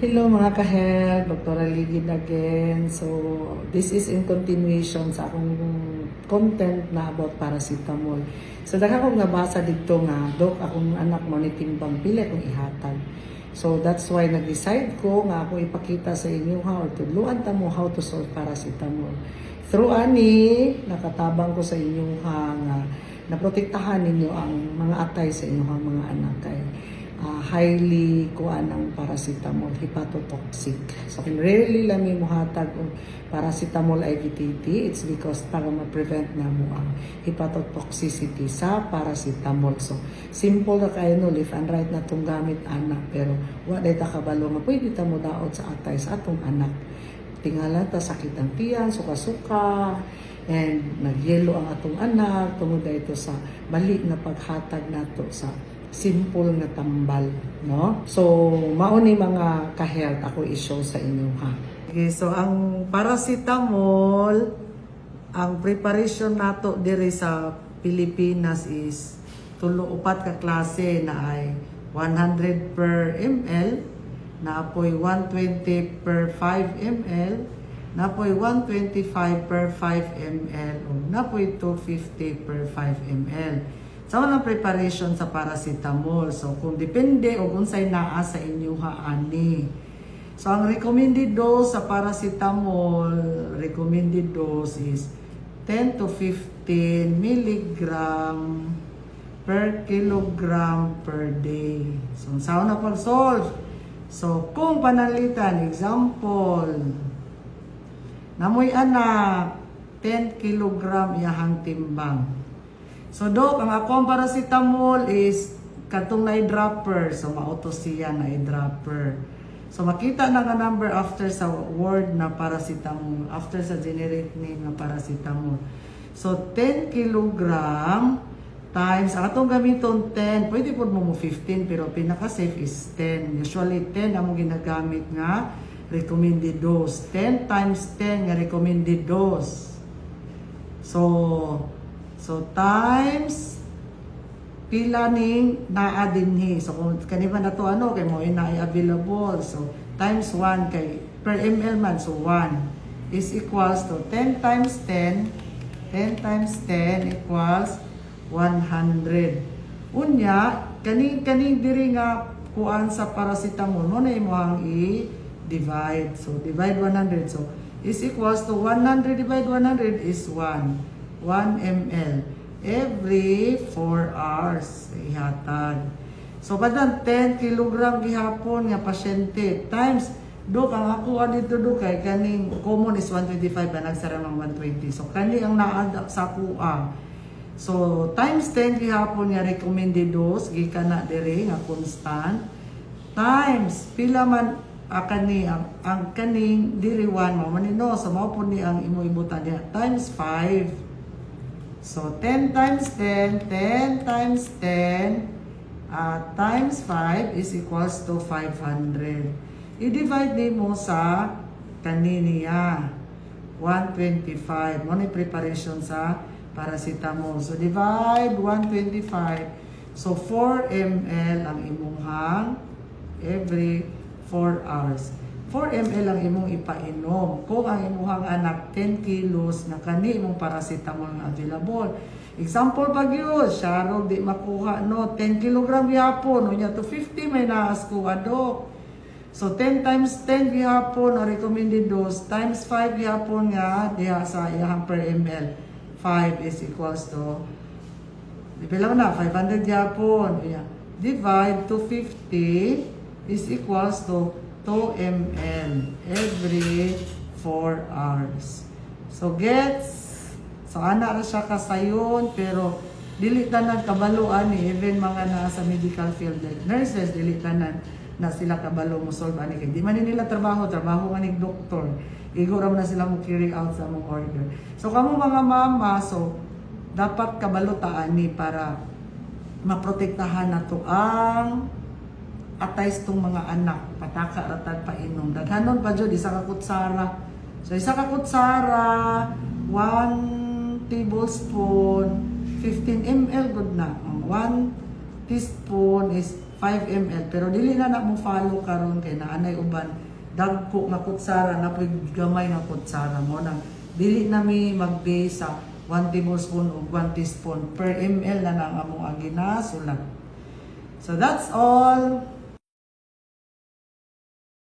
Hello mga ka-health, Dr. Aligid again. So, this is in continuation sa akong content na about paracetamol. So, daghan akong nabasa dito nga, Dok, akong anak mo ni timbang pili kung ihatag. So, that's why nag-decide ko nga ako ipakita sa inyo how to luan ta mo how to solve paracetamol. Through ani, nakatabang ko sa inyo nga naprotektahan ninyo ang mga atay sa inyong mga anak kay highly kuan ng paracetamol, hepatotoxic. So, kung rarely lang may muhatag o paracetamol IVTT, it's because para ma-prevent na mo ang hepatotoxicity sa paracetamol. So, simple na kayo no, left and right na itong gamit anak, pero wala ta kabalo nga pwede ta mo daot sa atay sa atong anak. Tingala ta sakit ang tiyan, suka-suka, and nagyelo ang atong anak, tungod ito sa mali na paghatag nato sa simple nga tambal, no? So, mauni mga ka-health ako i-show sa inyo, ha? Okay, so ang paracetamol, ang preparation nato diri sa Pilipinas is tulo-upat ka klase na ay 100 per ml, na apoy 120 per 5 ml, na apoy 125 per 5 ml, o na apoy 250 per 5 ml. So, ang preparation sa paracetamol. So, kung depende o unsay naa sa inyo ani. So, ang recommended dose sa paracetamol, recommended dose is 10 to 15 milligram per kilogram per day. So, saan na pag-solve? So, kung panalitan, example, namoy anak, 10 kilogram iyahang timbang. So, Dok, ang akong paracetamol is katong na dropper. So, mauto siya na dropper. So, makita na nga number after sa word na paracetamol, after sa generic name na paracetamol. So, 10 kilogram times, ang atong gamiton 10, pwede po mo 15, pero pinaka-safe is 10. Usually, 10 ang ginagamit nga recommended dose. 10 times 10 nga recommended dose. So times pila ning naa dinhi. So kung kanima na to kay mo na available. So times 1 kay per ml man, so 1 is equals to 10 times 10. 10 times 10 equals 100. Unya kani diri nga kuan sa paracetamol mo na imong i-divide. So divide 100. So is equals to 100 divide 100 is 1 ml every 4 hours ihatag. So kadang 10 kilogram gihapon nga pasyente times Dok, ang ako dito Dok kay kaning common is 125 na nagsara ng 120. So kani ang naada sa kuha. So times 10 gihapon nga recommended dose gikan na diri nga constant times pila man kani ang kaning diri 1 mo manino so mao pud ni ang imo ibutan diha times 5. So, 10 times 10, 10 times 10, times 5 is equals to 500. I-divide din mo sa kaniniya, 125. Mo ni preparation sa paracetamol. So, divide 125. So, 4 ml ang imuhang every 4 hours. 4 ml ang imong ipainom. Kung ang imuhang anak 10 kilos na kani imong paracetamol na available. Example pag yun, Sharog di makuha no 10 kilogram gihapon, unya to 50 may naas kuha Dok. So 10 times 10 gihapon ang recommended dose times 5 gihapon nga diha sa iyang per ml. 5 is equals to bilang na 500 gihapon. Divide to 50 is equals to 2 ml every 4 hours. So gets, so ana ra siya kasayon pero dili tanan kabaluan ni even mga nasa medical field like nurses dili tanan na sila kabalo mo solve ani kay di man nila trabaho nga ni doktor. Igo ra na sila mo carry out sa mong order. So kamo mga mama, so dapat kabalo ta ani para maprotektahan nato ang atay tong mga anak, pataka ratag painom. Daghanon pa jud isa ka kutsara. So isa ka kutsara, 1 tablespoon, 15 ml good na. Ang 1 teaspoon is 5 ml. Pero dili na mo follow karon kay naanay uban dagko nga kutsara na pud gamay nga kutsara mo nang dili na mi mag-base sa 1 tablespoon o 1 teaspoon per ml na ang among ginasulat. So that's all.